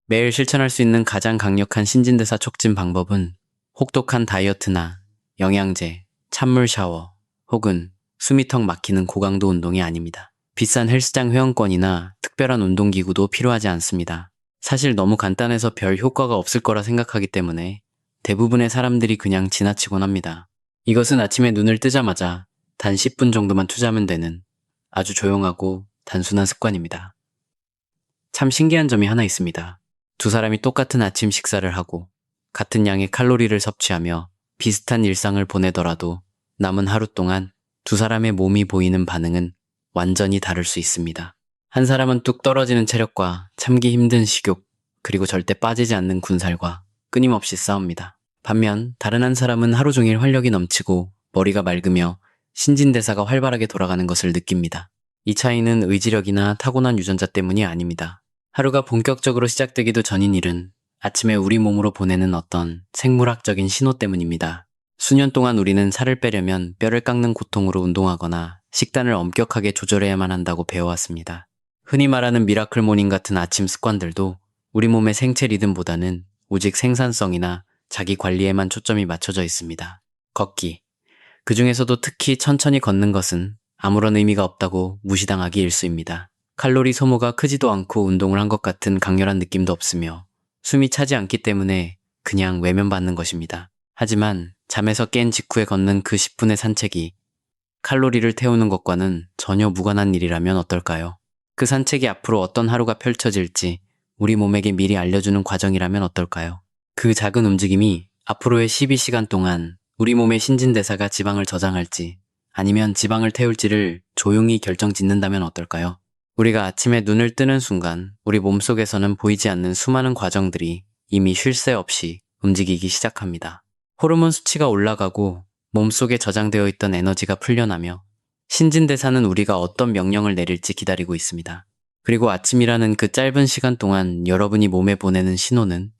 매일 실천할 수 있는 가장 강력한 신진대사 촉진 방법은 혹독한 다이어트나 영양제, 찬물 샤워, 혹은 숨이 턱 막히는 고강도 운동이 아닙니다. 비싼 헬스장 회원권이나 특별한 운동기구도 필요하지 않습니다. 사실 너무 간단해서 별 효과가 없을 거라 생각하기 때문에 대부분의 사람들이 그냥 지나치곤 합니다. 이것은 아침에 눈을 뜨자마자 단 10분 정도만 투자하면 되는 아주 조용하고 단순한 습관입니다. 참 신기한 점이 하나 있습니다. 두 사람이 똑같은 아침 식사를 하고 같은 양의 칼로리를 섭취하며 비슷한 일상을 보내더라도 남은 하루 동안 두 사람의 몸이 보이는 반응은 완전히 다를 수 있습니다. 한 사람은 뚝 떨어지는 체력과 참기 힘든 식욕, 그리고 절대 빠지지 않는 군살과 끊임없이 싸웁니다. 반면 다른 한 사람은 하루 종일 활력이 넘치고 머리가 맑으며 신진대사가 활발하게 돌아가는 것을 느낍니다. 이 차이는 의지력이나 타고난 유전자 때문이 아닙니다. 하루가 본격적으로 시작되기도 전인 일은 아침에 우리 몸으로 보내는 어떤 생물학적인 신호 때문입니다. 수년 동안 우리는 살을 빼려면 뼈를 깎는 고통으로 운동하거나 식단을 엄격하게 조절해야만 한다고 배워왔습니다. 흔히 말하는 미라클 모닝 같은 아침 습관들도 우리 몸의 생체 리듬보다는 오직 생산성이나 자기 관리에만 초점이 맞춰져 있습니다. 걷기. 그 중에서도 특히 천천히 걷는 것은 아무런 의미가 없다고 무시당하기 일쑤입니다. 칼로리 소모가 크지도 않고 운동을 한 것 같은 강렬한 느낌도 없으며 숨이 차지 않기 때문에 그냥 외면받는 것입니다. 하지만 잠에서 깬 직후에 걷는 그 10분의 산책이 칼로리를 태우는 것과는 전혀 무관한 일이라면 어떨까요? 그 산책이 앞으로 어떤 하루가 펼쳐질지 우리 몸에게 미리 알려주는 과정이라면 어떨까요? 그 작은 움직임이 앞으로의 12시간 동안 우리 몸의 신진대사가 지방을 저장할지 아니면 지방을 태울지를 조용히 결정짓는다면 어떨까요? 우리가 아침에 눈을 뜨는 순간 우리 몸속에서는 보이지 않는 수많은 과정들이 이미 쉴 새 없이 움직이기 시작합니다. 호르몬 수치가 올라가고 몸속에 저장되어 있던 에너지가 풀려나며 신진대사는 우리가 어떤 명령을 내릴지 기다리고 있습니다. 그리고 아침이라는 그 짧은 시간 동안 여러분이 몸에 보내는 신호는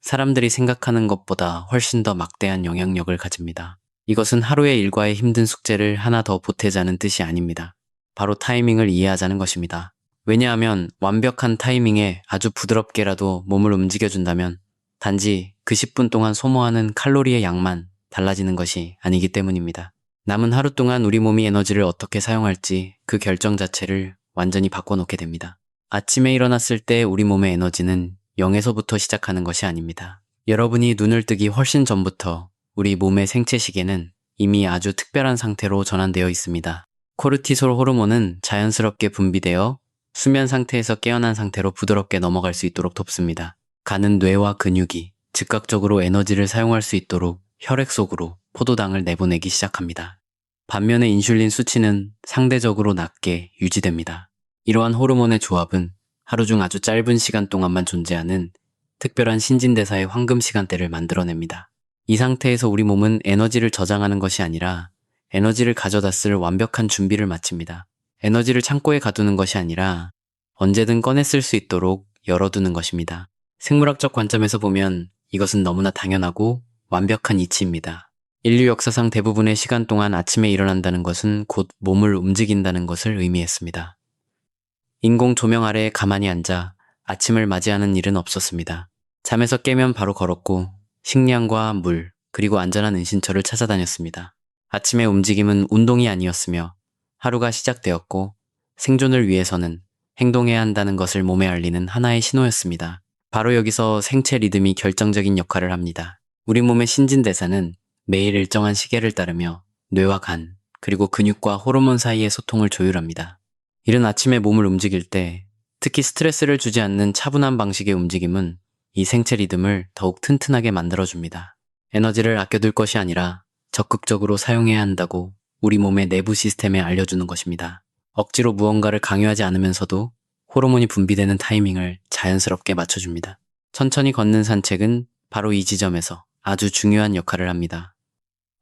사람들이 생각하는 것보다 훨씬 더 막대한 영향력을 가집니다. 이것은 하루의 일과의 힘든 숙제를 하나 더 보태자는 뜻이 아닙니다. 바로 타이밍을 이해하자는 것입니다. 왜냐하면 완벽한 타이밍에 아주 부드럽게라도 몸을 움직여준다면 단지 그 10분 동안 소모하는 칼로리의 양만 달라지는 것이 아니기 때문입니다. 남은 하루 동안 우리 몸이 에너지를 어떻게 사용할지 그 결정 자체를 완전히 바꿔놓게 됩니다. 아침에 일어났을 때 우리 몸의 에너지는 0에서부터 시작하는 것이 아닙니다. 여러분이 눈을 뜨기 훨씬 전부터 우리 몸의 생체 시계는 이미 아주 특별한 상태로 전환되어 있습니다. 코르티솔 호르몬은 자연스럽게 분비되어 수면 상태에서 깨어난 상태로 부드럽게 넘어갈 수 있도록 돕습니다. 가는 뇌와 근육이 즉각적으로 에너지를 사용할 수 있도록 혈액 속으로 포도당을 내보내기 시작합니다. 반면에 인슐린 수치는 상대적으로 낮게 유지됩니다. 이러한 호르몬의 조합은 하루 중 아주 짧은 시간 동안만 존재하는 특별한 신진대사의 황금 시간대를 만들어냅니다. 이 상태에서 우리 몸은 에너지를 저장하는 것이 아니라 에너지를 가져다 쓸 완벽한 준비를 마칩니다. 에너지를 창고에 가두는 것이 아니라 언제든 꺼내 쓸 수 있도록 열어두는 것입니다. 생물학적 관점에서 보면 이것은 너무나 당연하고 완벽한 이치입니다. 인류 역사상 대부분의 시간 동안 아침에 일어난다는 것은 곧 몸을 움직인다는 것을 의미했습니다. 인공 조명 아래에 가만히 앉아 아침을 맞이하는 일은 없었습니다. 잠에서 깨면 바로 걸었고 식량과 물, 그리고 안전한 은신처를 찾아다녔습니다. 아침의 움직임은 운동이 아니었으며 하루가 시작되었고 생존을 위해서는 행동해야 한다는 것을 몸에 알리는 하나의 신호였습니다. 바로 여기서 생체 리듬이 결정적인 역할을 합니다. 우리 몸의 신진대사는 매일 일정한 시계를 따르며 뇌와 간, 그리고 근육과 호르몬 사이의 소통을 조율합니다. 이른 아침에 몸을 움직일 때 특히 스트레스를 주지 않는 차분한 방식의 움직임은 이 생체 리듬을 더욱 튼튼하게 만들어줍니다. 에너지를 아껴둘 것이 아니라 적극적으로 사용해야 한다고 우리 몸의 내부 시스템에 알려주는 것입니다. 억지로 무언가를 강요하지 않으면서도 호르몬이 분비되는 타이밍을 자연스럽게 맞춰줍니다. 천천히 걷는 산책은 바로 이 지점에서 아주 중요한 역할을 합니다.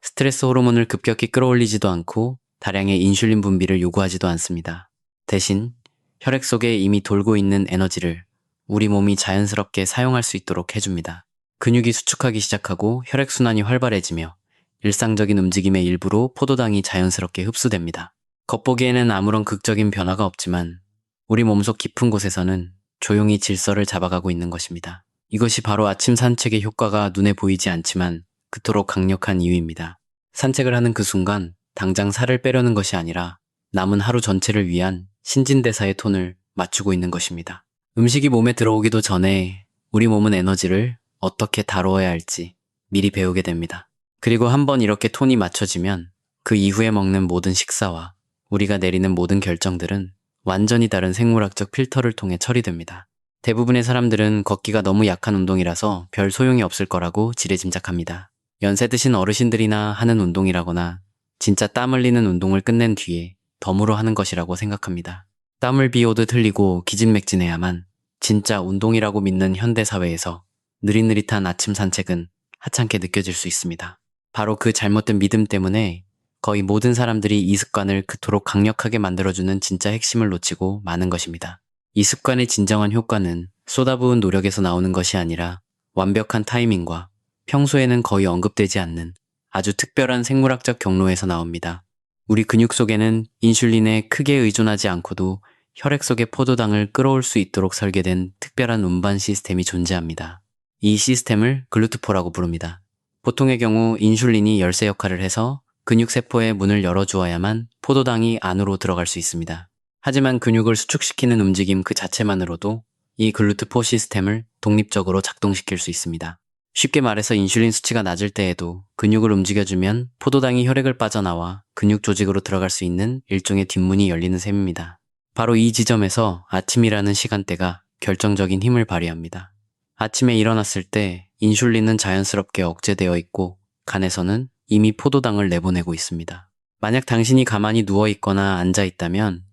스트레스 호르몬을 급격히 끌어올리지도 않고 다량의 인슐린 분비를 요구하지도 않습니다. 대신 혈액 속에 이미 돌고 있는 에너지를 우리 몸이 자연스럽게 사용할 수 있도록 해줍니다. 근육이 수축하기 시작하고 혈액순환이 활발해지며 일상적인 움직임의 일부로 포도당이 자연스럽게 흡수됩니다. 겉보기에는 아무런 극적인 변화가 없지만 우리 몸속 깊은 곳에서는 조용히 질서를 잡아가고 있는 것입니다. 이것이 바로 아침 산책의 효과가 눈에 보이지 않지만 그토록 강력한 이유입니다. 산책을 하는 그 순간 당장 살을 빼려는 것이 아니라 남은 하루 전체를 위한 신진대사의 톤을 맞추고 있는 것입니다. 음식이 몸에 들어오기도 전에 우리 몸은 에너지를 어떻게 다루어야 할지 미리 배우게 됩니다. 그리고 한번 이렇게 톤이 맞춰지면 그 이후에 먹는 모든 식사와 우리가 내리는 모든 결정들은 완전히 다른 생물학적 필터를 통해 처리됩니다. 대부분의 사람들은 걷기가 너무 약한 운동이라서 별 소용이 없을 거라고 지레짐작합니다. 연세 드신 어르신들이나 하는 운동이라거나 진짜 땀 흘리는 운동을 끝낸 뒤에 덤으로 하는 것이라고 생각합니다. 땀을 비오듯 흘리고 기진맥진해야만 진짜 운동이라고 믿는 현대사회에서 느릿느릿한 아침 산책은 하찮게 느껴질 수 있습니다. 바로 그 잘못된 믿음 때문에 거의 모든 사람들이 이 습관을 그토록 강력하게 만들어주는 진짜 핵심을 놓치고 마는 것입니다. 이 습관의 진정한 효과는 쏟아부은 노력에서 나오는 것이 아니라 완벽한 타이밍과 평소에는 거의 언급되지 않는 아주 특별한 생물학적 경로에서 나옵니다. 우리 근육 속에는 인슐린에 크게 의존하지 않고도 혈액 속의 포도당을 끌어올 수 있도록 설계된 특별한 운반 시스템이 존재합니다. 이 시스템을 글루트포라고 부릅니다. 보통의 경우 인슐린이 열쇠 역할을 해서 근육세포의 문을 열어주어야만 포도당이 안으로 들어갈 수 있습니다. 하지만 근육을 수축시키는 움직임 그 자체만으로도 이 글루트포 시스템을 독립적으로 작동시킬 수 있습니다. 쉽게 말해서 인슐린 수치가 낮을 때에도 근육을 움직여주면 포도당이 혈액을 빠져나와 근육 조직으로 들어갈 수 있는 일종의 뒷문이 열리는 셈입니다. 바로 이 지점에서 아침이라는 시간대가 결정적인 힘을 발휘합니다. 아침에 일어났을 때 인슐린은 자연스럽게 억제되어 있고 간에서는 이미 포도당을 내보내고 있습니다. 만약 당신이 가만히 누워있거나 앉아있다면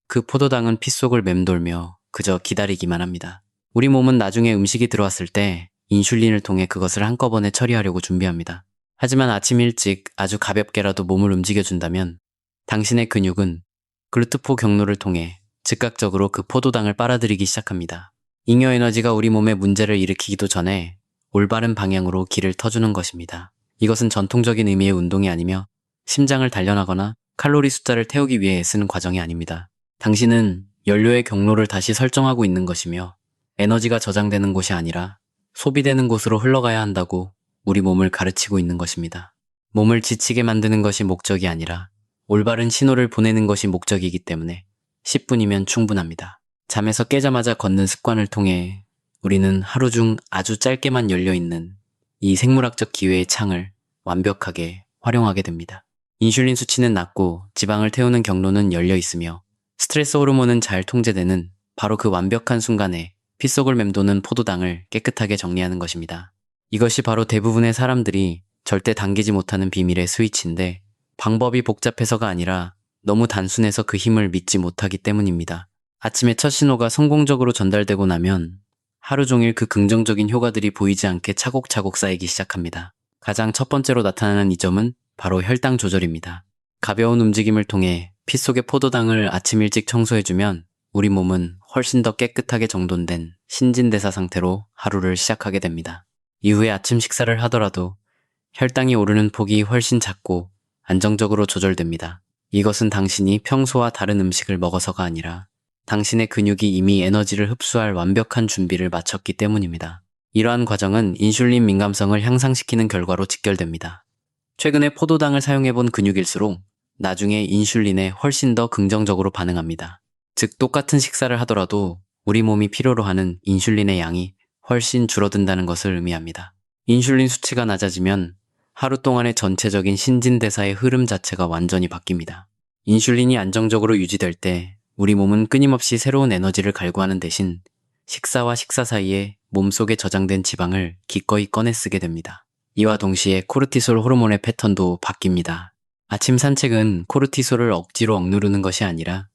그 포도당은 피 속을 맴돌며 그저 기다리기만 합니다. 우리 몸은 나중에 음식이 들어왔을 때 인슐린을 통해 그것을 한꺼번에 처리하려고 준비합니다. 하지만 아침 일찍 아주 가볍게라도 몸을 움직여준다면 당신의 근육은 글루트포 경로를 통해 즉각적으로 그 포도당을 빨아들이기 시작합니다. 잉여 에너지가 우리 몸에 문제를 일으키기도 전에 올바른 방향으로 길을 터주는 것입니다. 이것은 전통적인 의미의 운동이 아니며 심장을 단련하거나 칼로리 숫자를 태우기 위해 애쓰는 과정이 아닙니다. 당신은 연료의 경로를 다시 설정하고 있는 것이며 에너지가 저장되는 곳이 아니라 소비되는 곳으로 흘러가야 한다고 우리 몸을 가르치고 있는 것입니다. 몸을 지치게 만드는 것이 목적이 아니라 올바른 신호를 보내는 것이 목적이기 때문에 10분이면 충분합니다. 잠에서 깨자마자 걷는 습관을 통해 우리는 하루 중 아주 짧게만 열려있는 이 생물학적 기회의 창을 완벽하게 활용하게 됩니다. 인슐린 수치는 낮고 지방을 태우는 경로는 열려 있으며 스트레스 호르몬은 잘 통제되는 바로 그 완벽한 순간에 피 속을 맴도는 포도당을 깨끗하게 정리하는 것입니다. 이것이 바로 대부분의 사람들이 절대 당기지 못하는 비밀의 스위치인데 방법이 복잡해서가 아니라 너무 단순해서 그 힘을 믿지 못하기 때문입니다. 아침에 첫 신호가 성공적으로 전달되고 나면 하루 종일 그 긍정적인 효과들이 보이지 않게 차곡차곡 쌓이기 시작합니다. 가장 첫 번째로 나타나는 이 점은 바로 혈당 조절입니다. 가벼운 움직임을 통해 피 속의 포도당을 아침 일찍 청소해주면 우리 몸은 훨씬 더 깨끗하게 정돈된 신진대사 상태로 하루를 시작하게 됩니다. 이후에 아침 식사를 하더라도 혈당이 오르는 폭이 훨씬 작고 안정적으로 조절됩니다. 이것은 당신이 평소와 다른 음식을 먹어서가 아니라 당신의 근육이 이미 에너지를 흡수할 완벽한 준비를 마쳤기 때문입니다. 이러한 과정은 인슐린 민감성을 향상시키는 결과로 직결됩니다. 최근에 포도당을 사용해본 근육일수록 나중에 인슐린에 훨씬 더 긍정적으로 반응합니다. 즉 똑같은 식사를 하더라도 우리 몸이 필요로 하는 인슐린의 양이 훨씬 줄어든다는 것을 의미합니다. 인슐린 수치가 낮아지면 하루 동안의 전체적인 신진대사의 흐름 자체가 완전히 바뀝니다. 인슐린이 안정적으로 유지될 때 우리 몸은 끊임없이 새로운 에너지를 갈구하는 대신 식사와 식사 사이에 몸속에 저장된 지방을 기꺼이 꺼내 쓰게 됩니다. 이와 동시에 코르티솔 호르몬의 패턴도 바뀝니다. 아침 산책은 코르티솔을 억지로 억누르는 것이 아니라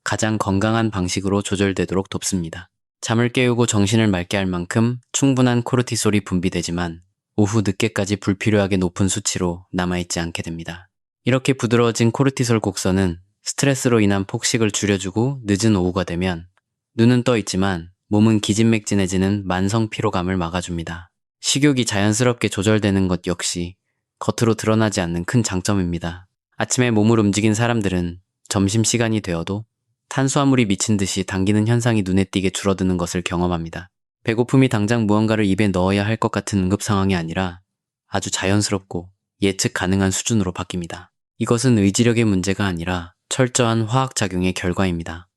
가장 건강한 방식으로 조절되도록 돕습니다. 잠을 깨우고 정신을 맑게 할 만큼 충분한 코르티솔이 분비되지만 오후 늦게까지 불필요하게 높은 수치로 남아있지 않게 됩니다. 이렇게 부드러워진 코르티솔 곡선은 스트레스로 인한 폭식을 줄여주고 늦은 오후가 되면 눈은 떠 있지만 몸은 기진맥진해지는 만성 피로감을 막아줍니다. 식욕이 자연스럽게 조절되는 것 역시 겉으로 드러나지 않는 큰 장점입니다. 아침에 몸을 움직인 사람들은 점심시간이 되어도 탄수화물이 미친 듯이 당기는 현상이 눈에 띄게 줄어드는 것을 경험합니다. 배고픔이 당장 무언가를 입에 넣어야 할 것 같은 응급 상황이 아니라 아주 자연스럽고 예측 가능한 수준으로 바뀝니다. 이것은 의지력의 문제가 아니라 철저한 화학작용의 결과입니다.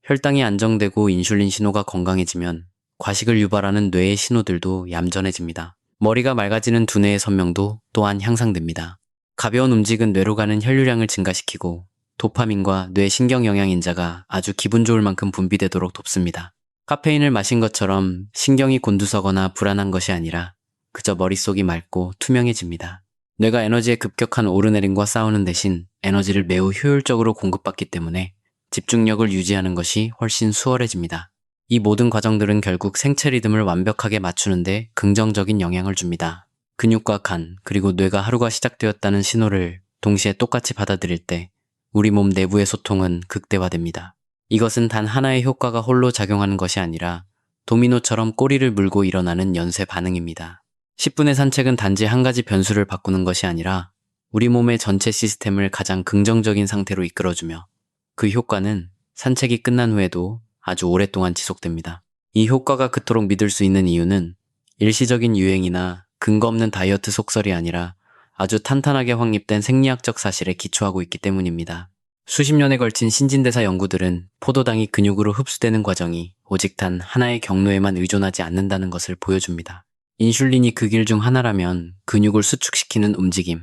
혈당이 안정되고 인슐린 신호가 건강해지면 과식을 유발하는 뇌의 신호들도 얌전해집니다. 머리가 맑아지는 두뇌의 선명도 또한 향상됩니다. 가벼운 움직임은 뇌로 가는 혈류량을 증가시키고 도파민과 뇌 신경 영양인자가 아주 기분 좋을 만큼 분비되도록 돕습니다. 카페인을 마신 것처럼 신경이 곤두서거나 불안한 것이 아니라 그저 머릿속이 맑고 투명해집니다. 뇌가 에너지의 급격한 오르내림과 싸우는 대신 에너지를 매우 효율적으로 공급받기 때문에 집중력을 유지하는 것이 훨씬 수월해집니다. 이 모든 과정들은 결국 생체 리듬을 완벽하게 맞추는데 긍정적인 영향을 줍니다. 근육과 간, 그리고 뇌가 하루가 시작되었다는 신호를 동시에 똑같이 받아들일 때 우리 몸 내부의 소통은 극대화됩니다. 이것은 단 하나의 효과가 홀로 작용하는 것이 아니라 도미노처럼 꼬리를 물고 일어나는 연쇄 반응입니다. 10분의 산책은 단지 한 가지 변수를 바꾸는 것이 아니라 우리 몸의 전체 시스템을 가장 긍정적인 상태로 이끌어주며 그 효과는 산책이 끝난 후에도 아주 오랫동안 지속됩니다. 이 효과가 그토록 믿을 수 있는 이유는 일시적인 유행이나 근거 없는 다이어트 속설이 아니라 아주 탄탄하게 확립된 생리학적 사실에 기초하고 있기 때문입니다. 수십 년에 걸친 신진대사 연구들은 포도당이 근육으로 흡수되는 과정이 오직 단 하나의 경로에만 의존하지 않는다는 것을 보여줍니다. 인슐린이 그 길 중 하나라면 근육을 수축시키는 움직임,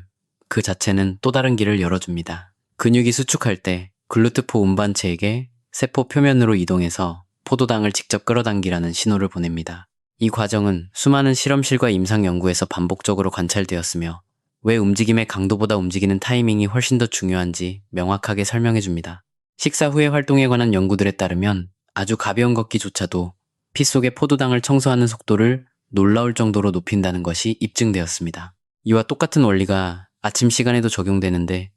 그 자체는 또 다른 길을 열어줍니다. 근육이 수축할 때 글루트포 운반체에게 세포 표면으로 이동해서 포도당을 직접 끌어당기라는 신호를 보냅니다. 이 과정은 수많은 실험실과 임상 연구에서 반복적으로 관찰되었으며 왜 움직임의 강도보다 움직이는 타이밍이 훨씬 더 중요한지 명확하게 설명해줍니다. 식사 후의 활동에 관한 연구들에 따르면 아주 가벼운 걷기조차도 피 속의 포도당을 청소하는 속도를 놀라울 정도로 높인다는 것이 입증되었습니다. 이와 똑같은 원리가 아침 시간에도 적용되는데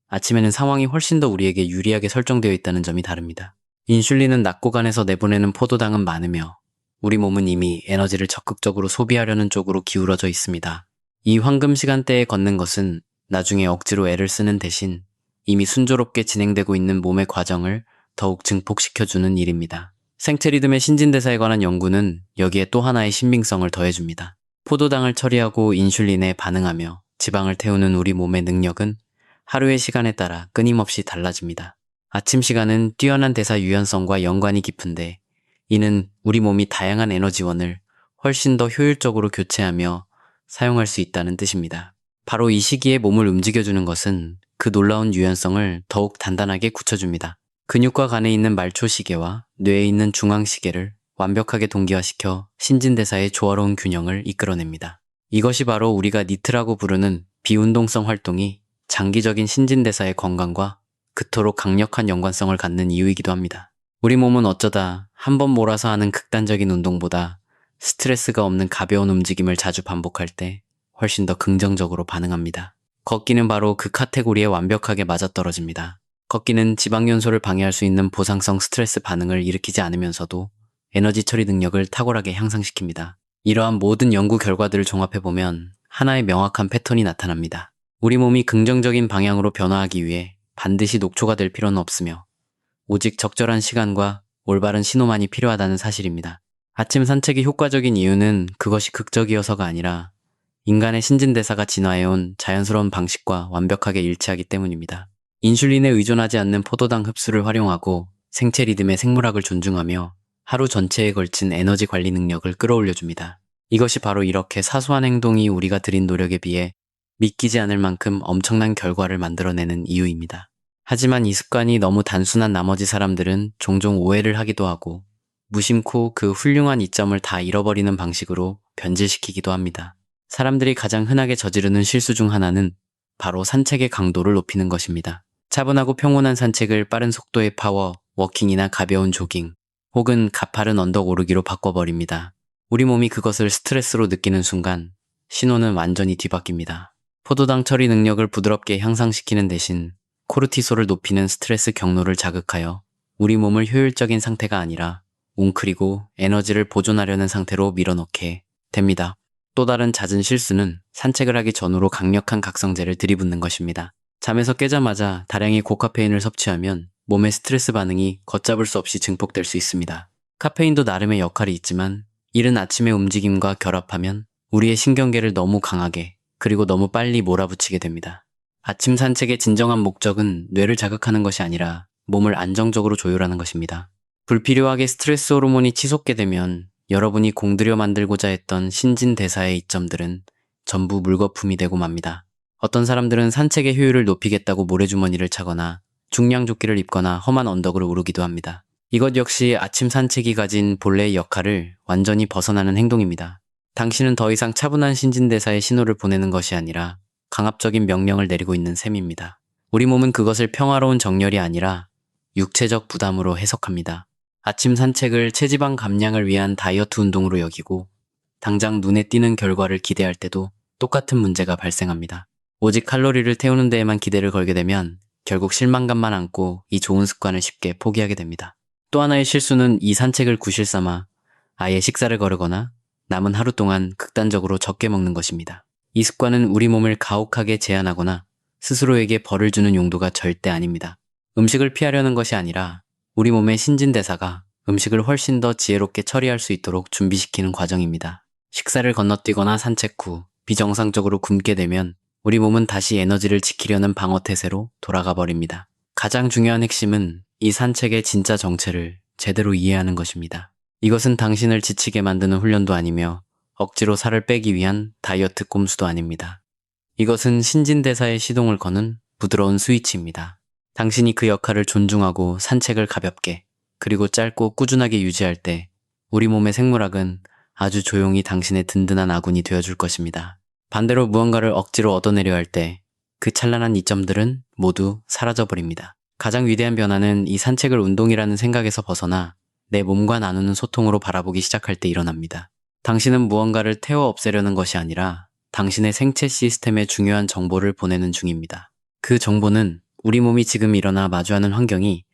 아침에는 상황이 훨씬 더 우리에게 유리하게 설정되어 있다는 점이 다릅니다. 인슐린은 낙고간에서 내보내는 포도당은 많으며 우리 몸은 이미 에너지를 적극적으로 소비하려는 쪽으로 기울어져 있습니다. 이 황금 시간대에 걷는 것은 나중에 억지로 애를 쓰는 대신 이미 순조롭게 진행되고 있는 몸의 과정을 더욱 증폭시켜주는 일입니다. 생체 리듬의 신진대사에 관한 연구는 여기에 또 하나의 신빙성을 더해줍니다. 포도당을 처리하고 인슐린에 반응하며 지방을 태우는 우리 몸의 능력은 하루의 시간에 따라 끊임없이 달라집니다. 아침 시간은 뛰어난 대사 유연성과 연관이 깊은데 이는 우리 몸이 다양한 에너지원을 훨씬 더 효율적으로 교체하며 사용할 수 있다는 뜻입니다. 바로 이 시기에 몸을 움직여주는 것은 그 놀라운 유연성을 더욱 단단하게 굳혀줍니다. 근육과 간에 있는 말초시계와 뇌에 있는 중앙시계를 완벽하게 동기화시켜 신진대사의 조화로운 균형을 이끌어냅니다. 이것이 바로 우리가 니트라고 부르는 비운동성 활동이 장기적인 신진대사의 건강과 그토록 강력한 연관성을 갖는 이유이기도 합니다. 우리 몸은 어쩌다 한 번 몰아서 하는 극단적인 운동보다 스트레스가 없는 가벼운 움직임을 자주 반복할 때 훨씬 더 긍정적으로 반응합니다. 걷기는 바로 그 카테고리에 완벽하게 맞아떨어집니다. 걷기는 지방연소를 방해할 수 있는 보상성 스트레스 반응을 일으키지 않으면서도 에너지 처리 능력을 탁월하게 향상시킵니다. 이러한 모든 연구 결과들을 종합해보면 하나의 명확한 패턴이 나타납니다. 우리 몸이 긍정적인 방향으로 변화하기 위해 반드시 녹초가 될 필요는 없으며 오직 적절한 시간과 올바른 신호만이 필요하다는 사실입니다. 아침 산책이 효과적인 이유는 그것이 극적이어서가 아니라 인간의 신진대사가 진화해온 자연스러운 방식과 완벽하게 일치하기 때문입니다. 인슐린에 의존하지 않는 포도당 흡수를 활용하고 생체 리듬의 생물학을 존중하며 하루 전체에 걸친 에너지 관리 능력을 끌어올려줍니다. 이것이 바로 이렇게 사소한 행동이 우리가 들인 노력에 비해 믿기지 않을 만큼 엄청난 결과를 만들어내는 이유입니다. 하지만 이 습관이 너무 단순한 나머지 사람들은 종종 오해를 하기도 하고 무심코 그 훌륭한 이점을 다 잃어버리는 방식으로 변질시키기도 합니다. 사람들이 가장 흔하게 저지르는 실수 중 하나는 바로 산책의 강도를 높이는 것입니다. 차분하고 평온한 산책을 빠른 속도의 파워, 워킹이나 가벼운 조깅, 혹은 가파른 언덕 오르기로 바꿔버립니다. 우리 몸이 그것을 스트레스로 느끼는 순간 신호는 완전히 뒤바뀝니다. 포도당 처리 능력을 부드럽게 향상시키는 대신 코르티솔을 높이는 스트레스 경로를 자극하여 우리 몸을 효율적인 상태가 아니라 웅크리고 에너지를 보존하려는 상태로 밀어넣게 됩니다. 또 다른 잦은 실수는 산책을 하기 전후로 강력한 각성제를 들이붓는 것입니다. 잠에서 깨자마자 다량의 고카페인을 섭취하면 몸의 스트레스 반응이 걷잡을 수 없이 증폭될 수 있습니다. 카페인도 나름의 역할이 있지만 이른 아침의 움직임과 결합하면 우리의 신경계를 너무 강하게 그리고 너무 빨리 몰아붙이게 됩니다. 아침 산책의 진정한 목적은 뇌를 자극하는 것이 아니라 몸을 안정적으로 조율하는 것입니다. 불필요하게 스트레스 호르몬이 치솟게 되면 여러분이 공들여 만들고자 했던 신진대사의 이점들은 전부 물거품이 되고 맙니다. 어떤 사람들은 산책의 효율을 높이겠다고 모래주머니를 차거나 중량조끼를 입거나 험한 언덕을 오르기도 합니다. 이것 역시 아침 산책이 가진 본래의 역할을 완전히 벗어나는 행동입니다. 당신은 더 이상 차분한 신진대사의 신호를 보내는 것이 아니라 강압적인 명령을 내리고 있는 셈입니다. 우리 몸은 그것을 평화로운 정렬이 아니라 육체적 부담으로 해석합니다. 아침 산책을 체지방 감량을 위한 다이어트 운동으로 여기고 당장 눈에 띄는 결과를 기대할 때도 똑같은 문제가 발생합니다. 오직 칼로리를 태우는 데에만 기대를 걸게 되면 결국 실망감만 안고 이 좋은 습관을 쉽게 포기하게 됩니다. 또 하나의 실수는 이 산책을 구실 삼아 아예 식사를 거르거나 남은 하루 동안 극단적으로 적게 먹는 것입니다. 이 습관은 우리 몸을 가혹하게 제한하거나 스스로에게 벌을 주는 용도가 절대 아닙니다. 음식을 피하려는 것이 아니라 우리 몸의 신진대사가 음식을 훨씬 더 지혜롭게 처리할 수 있도록 준비시키는 과정입니다. 식사를 건너뛰거나 산책 후 비정상적으로 굶게 되면 우리 몸은 다시 에너지를 지키려는 방어태세로 돌아가 버립니다. 가장 중요한 핵심은 이 산책의 진짜 정체를 제대로 이해하는 것입니다. 이것은 당신을 지치게 만드는 훈련도 아니며 억지로 살을 빼기 위한 다이어트 꼼수도 아닙니다. 이것은 신진대사의 시동을 거는 부드러운 스위치입니다. 당신이 그 역할을 존중하고 산책을 가볍게 그리고 짧고 꾸준하게 유지할 때 우리 몸의 생물학은 아주 조용히 당신의 든든한 아군이 되어줄 것입니다. 반대로 무언가를 억지로 얻어내려 할 때 그 찬란한 이점들은 모두 사라져버립니다. 가장 위대한 변화는 이 산책을 운동이라는 생각에서 벗어나 내 몸과 나누는 소통으로 바라보기 시작할 때 일어납니다. 당신은 무언가를 태워 없애려는 것이 아니라 당신의 생체 시스템에 중요한 정보를 보내는 중입니다. 그 정보는 우리 몸이 지금 일어나 마주하는 환경이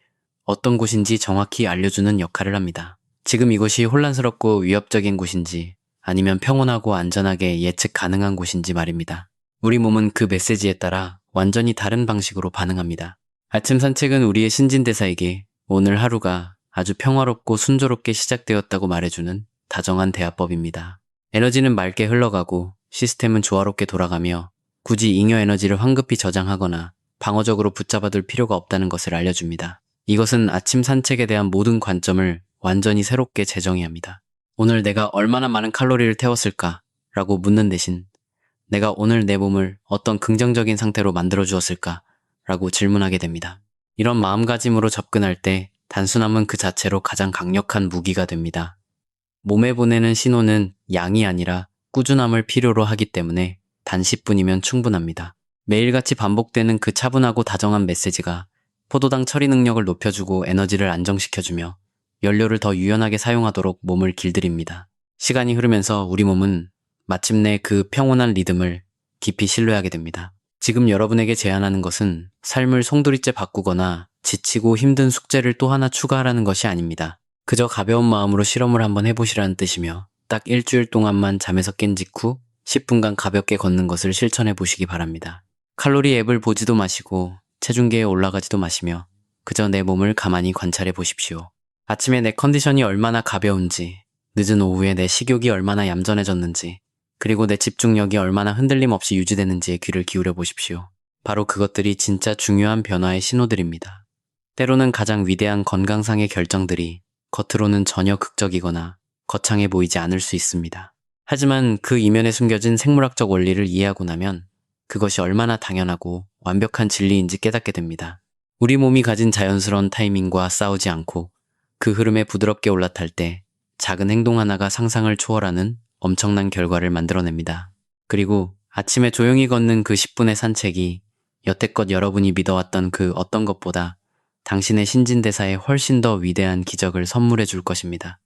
어떤 곳인지 정확히 알려주는 역할을 합니다. 지금 이곳이 혼란스럽고 위협적인 곳인지 아니면 평온하고 안전하게 예측 가능한 곳인지 말입니다. 우리 몸은 그 메시지에 따라 완전히 다른 방식으로 반응합니다. 아침 산책은 우리의 신진대사에게 오늘 하루가 아주 평화롭고 순조롭게 시작되었다고 말해주는 다정한 대화법입니다. 에너지는 맑게 흘러가고 시스템은 조화롭게 돌아가며 굳이 잉여 에너지를 황급히 저장하거나 방어적으로 붙잡아둘 필요가 없다는 것을 알려줍니다. 이것은 아침 산책에 대한 모든 관점을 완전히 새롭게 재정의합니다. 오늘 내가 얼마나 많은 칼로리를 태웠을까? 라고 묻는 대신 내가 오늘 내 몸을 어떤 긍정적인 상태로 만들어 주었을까? 라고 질문하게 됩니다. 이런 마음가짐으로 접근할 때 단순함은 그 자체로 가장 강력한 무기가 됩니다. 몸에 보내는 신호는 양이 아니라 꾸준함을 필요로 하기 때문에 단 10분이면 충분합니다. 매일같이 반복되는 그 차분하고 다정한 메시지가 포도당 처리 능력을 높여주고 에너지를 안정시켜주며 연료를 더 유연하게 사용하도록 몸을 길들입니다. 시간이 흐르면서 우리 몸은 마침내 그 평온한 리듬을 깊이 신뢰하게 됩니다. 지금 여러분에게 제안하는 것은 삶을 송두리째 바꾸거나 지치고 힘든 숙제를 또 하나 추가하라는 것이 아닙니다. 그저 가벼운 마음으로 실험을 한번 해보시라는 뜻이며 딱 일주일 동안만 잠에서 깬 직후 10분간 가볍게 걷는 것을 실천해 보시기 바랍니다. 칼로리 앱을 보지도 마시고 체중계에 올라가지도 마시며 그저 내 몸을 가만히 관찰해 보십시오. 아침에 내 컨디션이 얼마나 가벼운지, 늦은 오후에 내 식욕이 얼마나 얌전해졌는지, 그리고 내 집중력이 얼마나 흔들림 없이 유지되는지에 귀를 기울여 보십시오. 바로 그것들이 진짜 중요한 변화의 신호들입니다. 때로는 가장 위대한 건강상의 결정들이 겉으로는 전혀 극적이거나 거창해 보이지 않을 수 있습니다. 하지만 그 이면에 숨겨진 생물학적 원리를 이해하고 나면 그것이 얼마나 당연하고 완벽한 진리인지 깨닫게 됩니다. 우리 몸이 가진 자연스러운 타이밍과 싸우지 않고 그 흐름에 부드럽게 올라탈 때 작은 행동 하나가 상상을 초월하는 엄청난 결과를 만들어냅니다. 그리고 아침에 조용히 걷는 그 10분의 산책이 여태껏 여러분이 믿어왔던 그 어떤 것보다 당신의 신진대사에 훨씬 더 위대한 기적을 선물해 줄 것입니다.